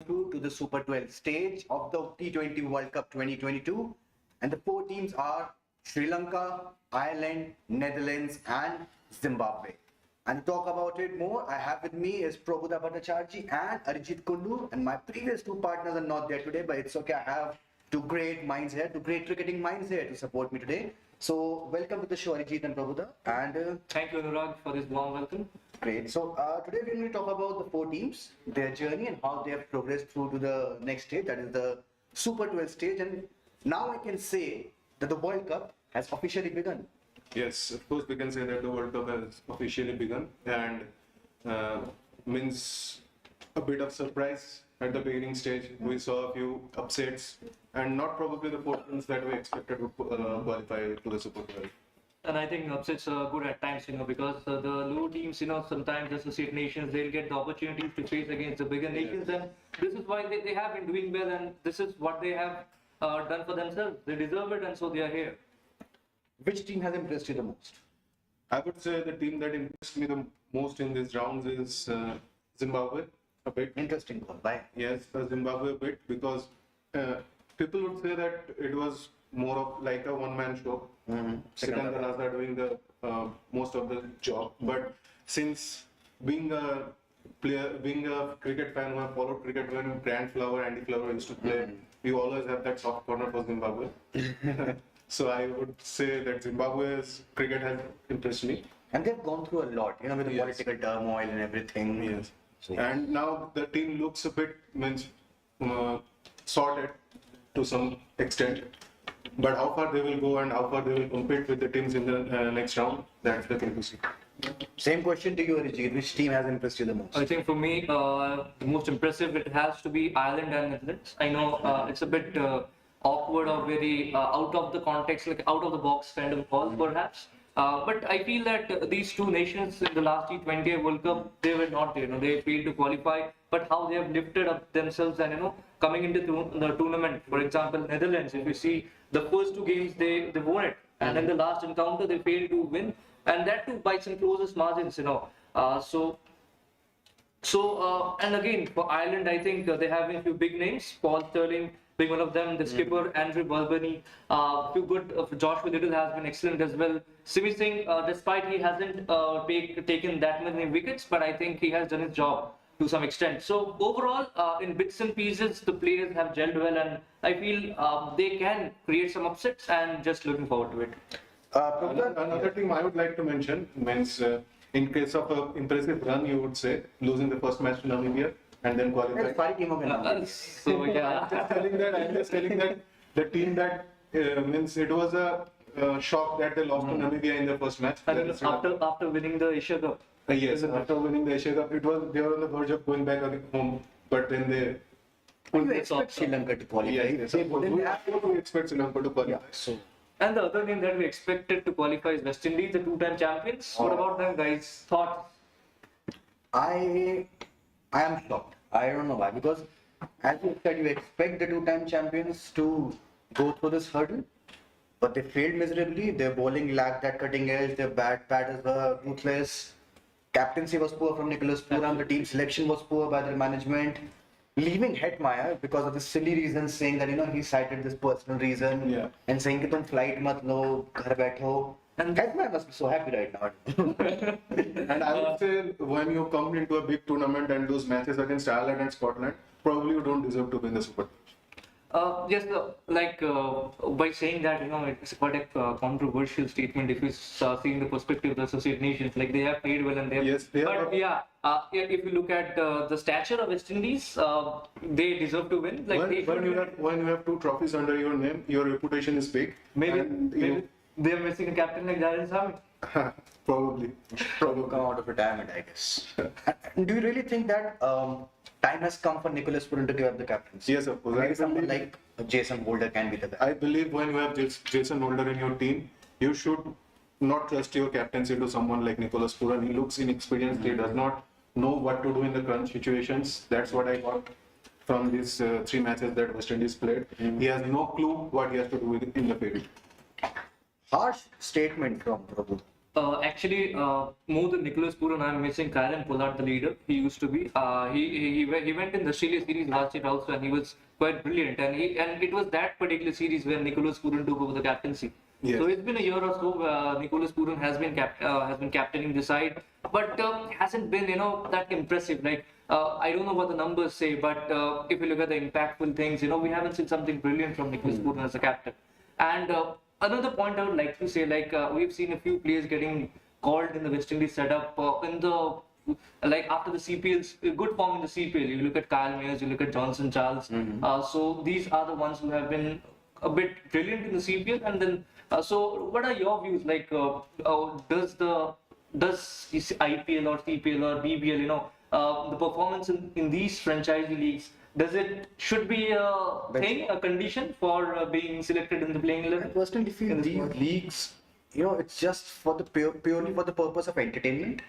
through to the Super 12 stage of the T20 World Cup 2022. And the four teams are Sri Lanka, Ireland, Netherlands, and Zimbabwe. And to talk about it more, I have with me is Prabhuda Bhattacharjee and Arijit Kundu. And my previous two partners are not there today, but it's okay. I have two great minds here, two great cricketing minds here to support me today. So welcome to the show, Arijit and Prabhuda. And Thank you, Anurag, for this warm welcome. great. So today we're going to talk about the four teams, their journey, and how they have progressed through to the next stage, that is the Super 12 stage. And now I can say that the World Cup has officially begun. Yes, of course, we can say that the World Cup has officially begun and means a bit of surprise at the beginning stage. We saw a few upsets and not probably the four teams that we expected to qualify to the Super 12. And I think upsets are good at times, because the low teams, sometimes the associate nations, they'll get the opportunities to face against the bigger nations. And this is why they have been doing well, and this is what they have done for themselves. They deserve it, and so they are here. Which team has impressed you the most? I would say the team that impressed me the most in these rounds is Zimbabwe, a bit. Interesting call. Why? Yes, Zimbabwe a bit because people would say that it was more of like a one-man show. Sikandar Raza doing the most of the job. But since being a player, being a cricket fan who have followed cricket when Grant Flower, Andy Flower used to play, you always have that soft corner for Zimbabwe. So I would say that Zimbabwe's cricket has impressed me. And they've gone through a lot, with the Yes. political turmoil and everything. Yes. So, And now the team looks a bit sorted to some extent. But how far they will go and how far they will compete with the teams in the next round, that's the thing to see. same question to you, Arijit. Which team has impressed you the most? I think for me, the most impressive, it has to be Ireland and Netherlands. I know it's a bit awkward or very out of the context, like out of the box kind of call, perhaps. But I feel that these two nations in the last T20 World Cup, they were not there. They failed to qualify. But how they have lifted up themselves and coming into the tournament. For example, Netherlands, if you see the first two games, they won it, and then the last encounter they failed to win, and that too by some closest margins. And again for Ireland, I think they have a few big names. Paul Sterling being one of them, the skipper Andrew Balbany, few good. Joshua Little has been excellent as well. Simi Singh, despite he hasn't taken that many wickets, but I think he has done his job to some extent. So overall, in bits and pieces, the players have gelled well, and I feel they can create some upsets, and just looking forward to it. Another team I would like to mention means in case of an impressive run, you would say losing the first match to Namibia and then qualifying. सारी टीमों के नाम So yeah, I'm just telling that the team that means it was a shock that they lost to Namibia in the first match. and then after winning the Asia Cup. Yes, after winning the Asia Cup, they were on the verge of going back home, but then they. You expect Sri Lanka to qualify. Yes, of course. We expect Sri Lanka to qualify. So And the other name that we expected to qualify is West Indies, the two-time champions. What about them, guys? Thoughts? I am shocked. I don't know why, because as you said, you expect the two-time champions to go through this hurdle, but they failed miserably. Their bowling lacked that cutting edge. Their batters were ruthless. Captaincy was poor from Nicholas Pooram. The team selection was poor by their management. Leaving Hetmeyer because of the silly reasons, saying that he cited this personal reason and saying that flight mat lo, ghar baitho. And Hetmeyer must be so happy right now. And I would say when you come into a big tournament and lose matches against Ireland and Scotland, probably you don't deserve to win the Super. Yes, by saying that, it's quite a controversial statement if you see in the perspective of the associate nations. Like, they have played well and they have. Yes, they but have. if you look at the stature of West Indies, they deserve to win. Like, when you have two trophies under your name, your reputation is big. maybe they are missing a captain like Darren Sami. Probably. Come out of retirement, I guess. Do you really think that time has come for Nicholas Pooran to give up the captaincy? Yes, of course. Maybe someone like Jason Holder can be the guy. I believe when you have Jason Holder in your team, you should not trust your captaincy to someone like Nicholas Pooran. He looks inexperienced. He does not know what to do in the crunch situations. That's what I got from these three matches that West Indies played. He has no clue what he has to do in the field. Harsh statement from Prabhu. More than Nicholas Puran, I'm missing Kylan Pollard, the leader. He used to be. He went in the Australia series last year also, and he was quite brilliant. And it was that particular series where Nicholas Puran took over the captaincy. Yes. So it's been a year or so. Nicholas Puran has been captaining the side, but hasn't been that impressive. Like I don't know what the numbers say, but if you look at the impactful things, we haven't seen something brilliant from Nicholas Puran as a captain. And another point I would like to say, like we've seen a few players getting called in the West Indies setup in the after the CPL's good form in the CPL. You look at Kyle Mayers, you look at Johnson Charles. So these are the ones who have been a bit brilliant in the CPL. And then, so what are your views? Like, does IPL or CPL or BBL, the performance in these franchise leagues, should be a thing, a condition for being selected in the playing I 11? personally feel in the these sport? leagues, it's just for the purely for the purpose of entertainment.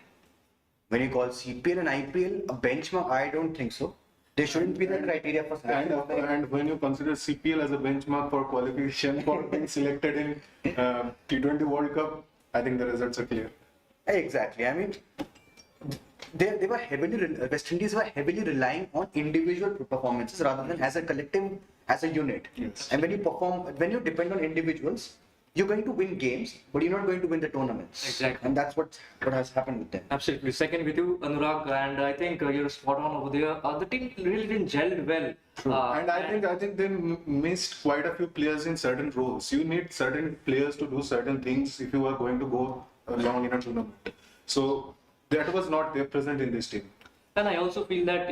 When you call CPL and IPL a benchmark, I don't think so. They shouldn't be the criteria for selection. And when you consider CPL as a benchmark for qualification for being selected in T20 World Cup, I think the results are clear. Exactly. I mean, they were West Indies were heavily relying on individual performances rather than as a collective, as a unit. Yes. And when you depend on individuals, you're going to win games, but you're not going to win the tournaments. Exactly. And that's what has happened with them. Absolutely. Second with you, Anurag, and I think you're spot on over there. The team really didn't gel well. And I think they missed quite a few players in certain roles. You need certain players to do certain things if you are going to go long in a tournament. So that was not there present in this team. And I also feel that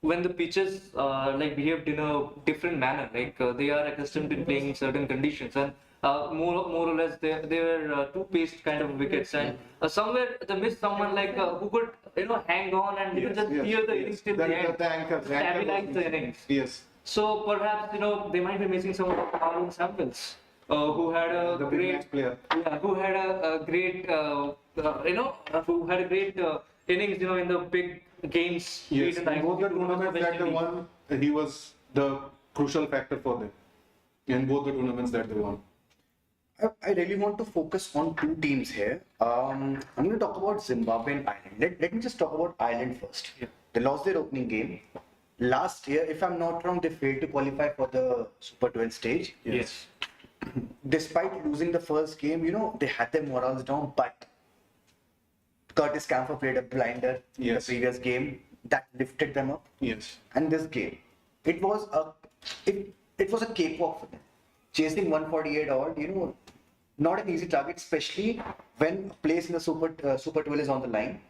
when the pitches behaved in a different manner, they are accustomed to playing in certain conditions, and more or less they were two paced kind of wickets, and somewhere they missed someone who could hang on and just steer the innings till the end, The anchor stabilize the innings. Yes. So perhaps they might be missing some of Aaron Samples, who had a The big great match player. yeah, who had a great who had a great innings in the big games. Yes. in the In both the ICC tournaments that they won, he was the crucial factor for them. In both the tournaments that they won. I really want to focus on two teams here. I'm going to talk about Zimbabwe and Ireland. Let me just talk about Ireland first. Yeah. They lost their opening game. Last year, if I'm not wrong, they failed to qualify for the Super 12 stage. Yes. Despite losing the first game, they had their morals down, but Curtis Camphor played a blinder in the Yes. previous game that lifted them up. Yes. And this game, it was a cakewalk for them. Chasing 148 odd, not an easy target, especially when a place in the Super 12 is on the line.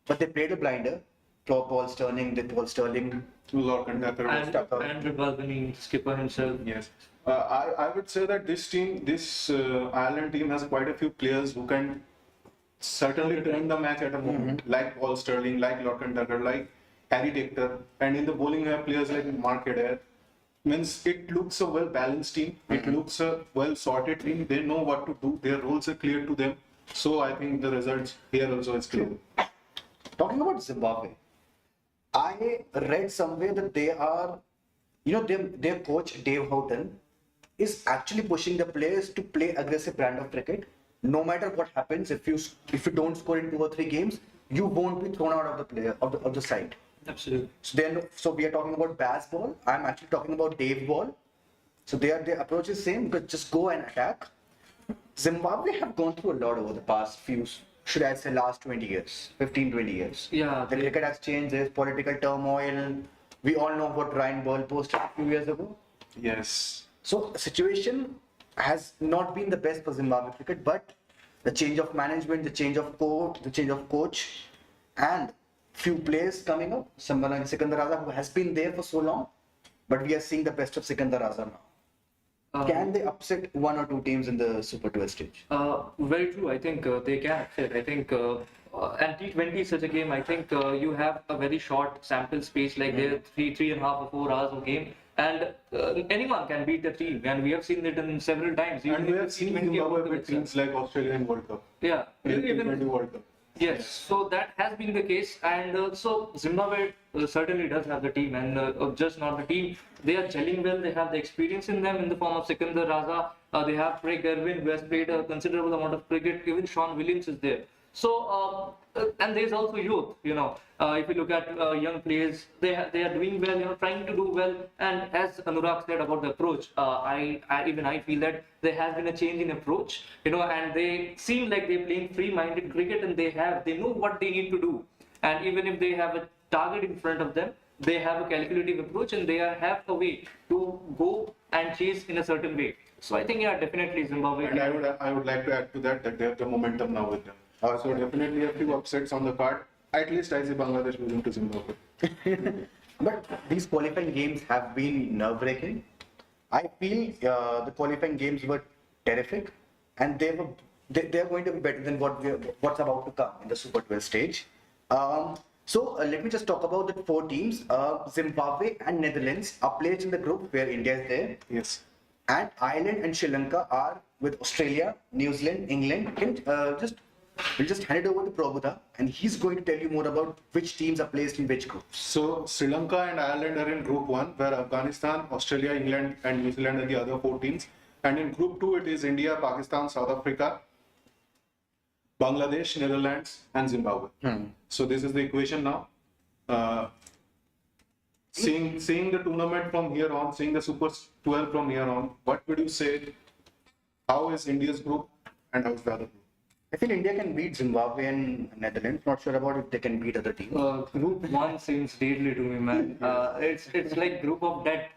But they played a blinder. Paul Sterling, Lorcan Tucker was And Andrew Balvenie, skipper himself. Yes. I would say that this Ireland team has quite a few players who can certainly turn the match at a moment, like Paul Sterling, like Lorcan Tucker, like Harry Taker, and in the bowling you have players like Mark Adair. Means it looks a well balanced team, it looks a well sorted team, they know what to do, their roles are clear to them. So I think the results here also is clear. Talking about Zimbabwe, I read somewhere that they are, their coach Dave Houghton is actually pushing the players to play aggressive brand of cricket. No matter what happens, if you don't score in 2 or 3 games, you won't be thrown out of the side. Absolutely. So we are talking about Baz ball. I'm actually talking about Dave ball. So their approach is same, but just go and attack. Zimbabwe have gone through a lot over the past should I say last 20 years, 15, 20 years. Yeah, The cricket has changed, there's political turmoil. We all know what Ryan Ball posted a few years ago. Yes. So the situation has not been the best for Zimbabwe cricket, but the change of management, the change of coach, and few players coming up. Someone like Sikandar Raza, who has been there for so long, but we are seeing the best of Sikandar Raza now. Can they upset 1 or 2 teams in the Super 12 stage? Very true. I think they can upset. I think and T20 is such a game. I think you have a very short sample space, like they're 3.5 or 4 hours of game, and anyone can beat the team. And we have seen it in several times. And we have seen Zimbabwe with teams like Australian World Cup. Yeah, even T20 World Cup. Yes, so that has been the case, and so Zimbabwe certainly does have the team, and just not the team. They are gelling well. They have the experience in them in the form of Sikandar Raza. They have Craig Erwin, who has played a considerable amount of cricket. Even Sean Williams is there. So, and there's also youth. If you look at young players, they are doing well. Trying to do well. And as Anurag said about the approach, I feel that there has been a change in approach. And they seem like they're playing free-minded cricket, and they know what they need to do. And even if they have a target in front of them, they have a calculative approach, and they have a way to go and chase in a certain way. So I think, yeah, definitely Zimbabwe. And I would like to add to that they have the momentum now with them. So definitely a few upsets on the card. At least I see Bangladesh losing to Zimbabwe. But these qualifying games have been nerve-wracking. I feel the qualifying games were terrific, and they are going to be better than what's about to come in the Super 12 stage. So let me just talk about the four teams. Zimbabwe and Netherlands are placed in the group where India is there. Yes. And Ireland and Sri Lanka are with Australia, New Zealand, England. We'll just hand it over to Prabhuda, and he's going to tell you more about which teams are placed in which groups. So Sri Lanka and Ireland are in Group 1, where Afghanistan, Australia, England and New Zealand are the other four teams. And in Group 2, it is India, Pakistan, South Africa, Bangladesh, Netherlands and Zimbabwe. So this is the equation now. Seeing the tournament from here on, seeing the Super 12 from here on, what would you say? How is India's group and how is the other group? I feel India can beat Zimbabwe and Netherlands. Not sure about if they can beat other teams. Group 1 seems deadly to me, man. It's like group of deaths.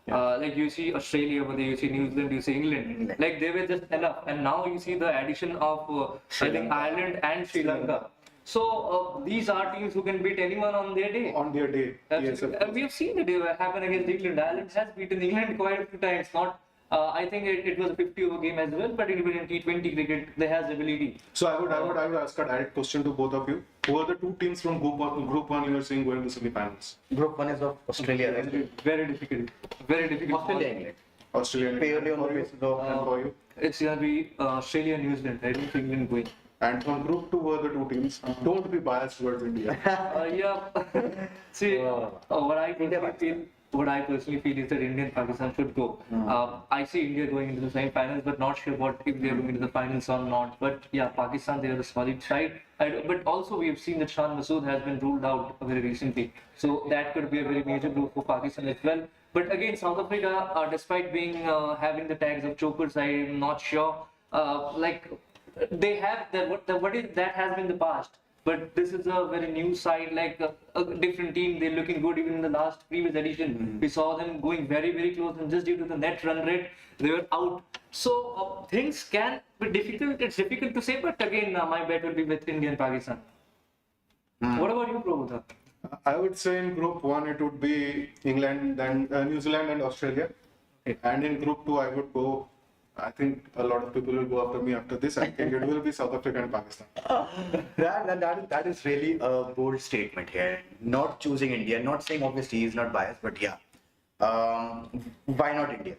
Like you see Australia over there, you see New Zealand, you see England. Like they were just enough, and now you see the addition of I think Ireland and Sri Lanka. So these are teams who can beat anyone on their day. On their day, yes. And we have seen it happen against England. Ireland has beaten England quite a few times. Not, I think it was a 50-over game as well, but even in T20 cricket, they has ability. So I would ask a direct question to both of you. Who are the two teams from Group 1 you are seeing going to semi-finals? Group 1 is of Australia, right? Very difficult. Very difficult. Australia, England. Australia. Purely on the For you? basis of And for you? It's gonna be Australia, New Zealand. I don't think England going. And from Group 2 were the two teams. Don't be biased towards India. Yeah. See, what I personally feel is that India and Pakistan should go. I see India going into the semi-finals, but not sure if they're going into the finals or not. But yeah, Pakistan, they are a solid side. But also we have seen that Shan Masood has been ruled out very recently. So that could be a very major blow for Pakistan as well. But again, South Africa, despite being having the tags of chokers, I'm not sure. They have that has been the past. But this is a very new side, like a different team. They're looking good even in the previous edition. We saw them going very, very close, and just due to the net run rate, they were out. So things can be difficult. It's difficult to say, but again, my bet will be with India and Pakistan. What about you, Prabhuda? I would say in Group 1 it would be England, then New Zealand and Australia. Okay. And in Group 2 I would go, I think a lot of people will go after me after this. I think it will be South Africa and Pakistan. That is really a bold statement here. Not choosing India, not saying obviously he's not biased, but yeah. Why not India?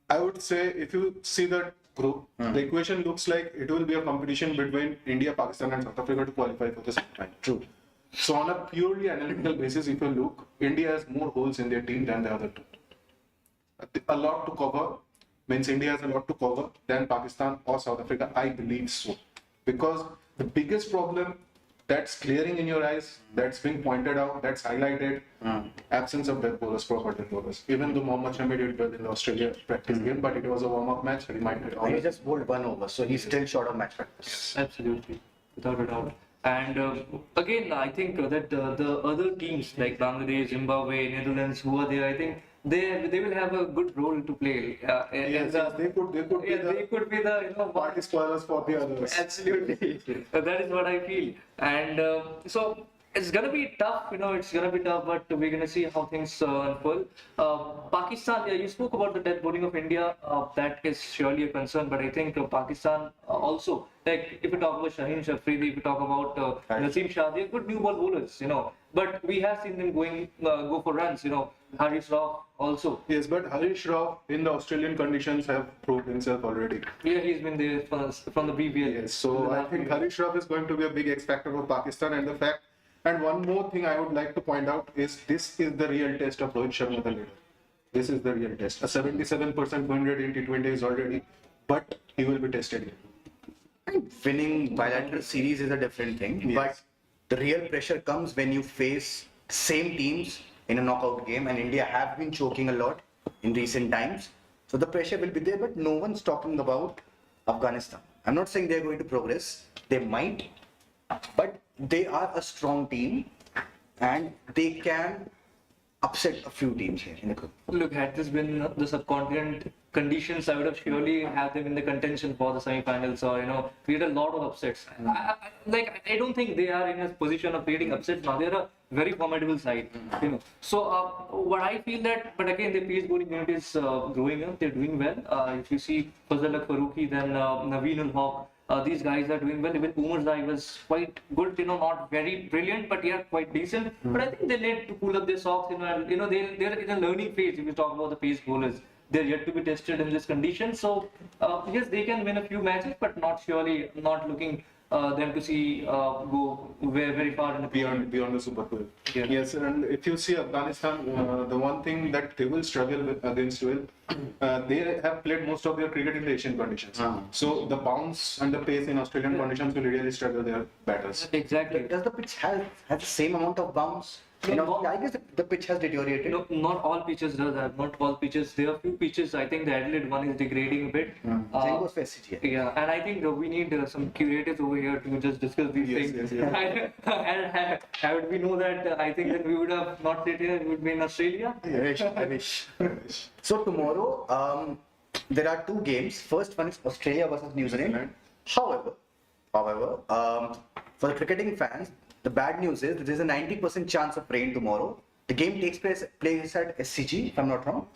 I would say if you see the group, the equation looks like it will be a competition between India, Pakistan and South Africa to qualify for the semi-final. True. So on a purely analytical basis, if you look, India has more holes in their team than the other two. A lot to cover. Means India has a lot to cover than Pakistan or South Africa, I believe so. Because the biggest problem that's clearing in your eyes, that's being pointed out, that's highlighted, absence of death bowlers, proper death bowlers. Even though Mohammad Shami did well in the Australia practice game, but it was a warm-up match, reminded all. He just bowled 1 over, so he's still short of match practice. Absolutely, without a doubt. And again, I think that the other teams like Bangladesh, Zimbabwe, Netherlands, who are there, I think they will have a good role to play. Yes, they could be the party spoilers for the others. Absolutely, that is what I feel. And so it's gonna be tough. It's gonna be tough, but we're gonna see how things unfold. Pakistan, you spoke about the death bowling of India. That is surely a concern, but I think Pakistan also, like if you talk about Shaheen Shafridi, if you talk about Naseem Shah, they're good new ball bowlers, but we have seen them go for runs, Harish Rauf also. Yes, but Harish Rauf in the Australian conditions have proved himself already. Yeah, he's been there from the BBL. Yes, so I think Harish Rauf is going to be a big X factor for Pakistan, and the fact. And one more thing I would like to point out is this is the real test of Rohit Sharma, the leader. This is the real test. A 77% win rate in T20 is already, but he will be tested here. Winning bilateral series is a different thing, Yes. but the real pressure comes when you face same teams in a knockout game, and India have been choking a lot in recent times. So the pressure will be there, but no one's talking about Afghanistan. I'm not saying they're going to progress. They might, but they are a strong team, and they can upset a few teams here in the group. Look, had this been the subcontinent conditions, I would have surely had them in the contention for the semi-finals, or create a lot of upsets. I don't think they are in a position of creating upsets now. They're a very formidable side, So what I feel that, but again, the pace bowling unit is growing up. They're doing well. If you see Fazal Faruqi, then Naveen ul Haq. These guys are doing well. Even Umar Zai was quite good, not very brilliant, but yeah, quite decent. But I think they need to pull up their socks, and they're in a learning phase. If you talk about the pace bowlers, they're yet to be tested in this condition. So yes, they can win a few matches, but not looking them to see go very far in the Beyond the Super 12. Yeah. Yes, and if you see Afghanistan, the one thing that they will struggle with against will, they have played most of their cricket in the Asian conditions. So the bounce and the pace in Australian conditions will really struggle their batters. Exactly. Does the pitch have the same amount of bounce? No. I guess the pitch has deteriorated. No, not all pitches does that. Not all pitches. There are few pitches. I think the Adelaide one is degrading a bit. Same goes for SCG. Yeah, and I think we need some curators over here to just discuss these Yes, things. yes, And had we know that, I think that we would have not stayed here. We would be in Australia. I wish. So tomorrow, there are two games. First one is Australia versus New Zealand. However, for the cricketing fans, the bad news is that there's a 90% chance of rain tomorrow. The game takes place at SCG, if I'm not wrong.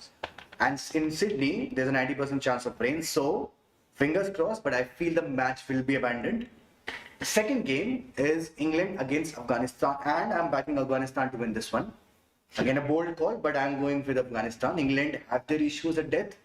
And in Sydney, there's a 90% chance of rain. So, fingers crossed, but I feel the match will be abandoned. The second game is England against Afghanistan, and I'm backing Afghanistan to win this one. Again, a bold call, but I'm going with Afghanistan. England have their issues at death,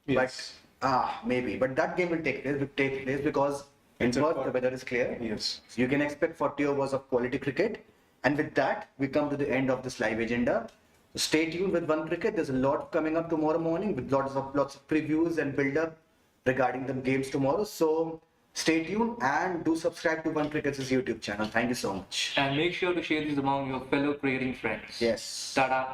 Yes. but maybe. But that game will take place because in It's a Perth call. the weather is clear. Yes. So you can expect 40 overs of quality cricket. And with that, we come to the end of this live agenda. So stay tuned with OneCricket. There's a lot coming up tomorrow morning with lots of previews and build-up regarding the games tomorrow. So stay tuned and do subscribe to OneCricket's YouTube channel. Thank you so much. And make sure to share these among your fellow cricketing friends. Yes. Ta-da.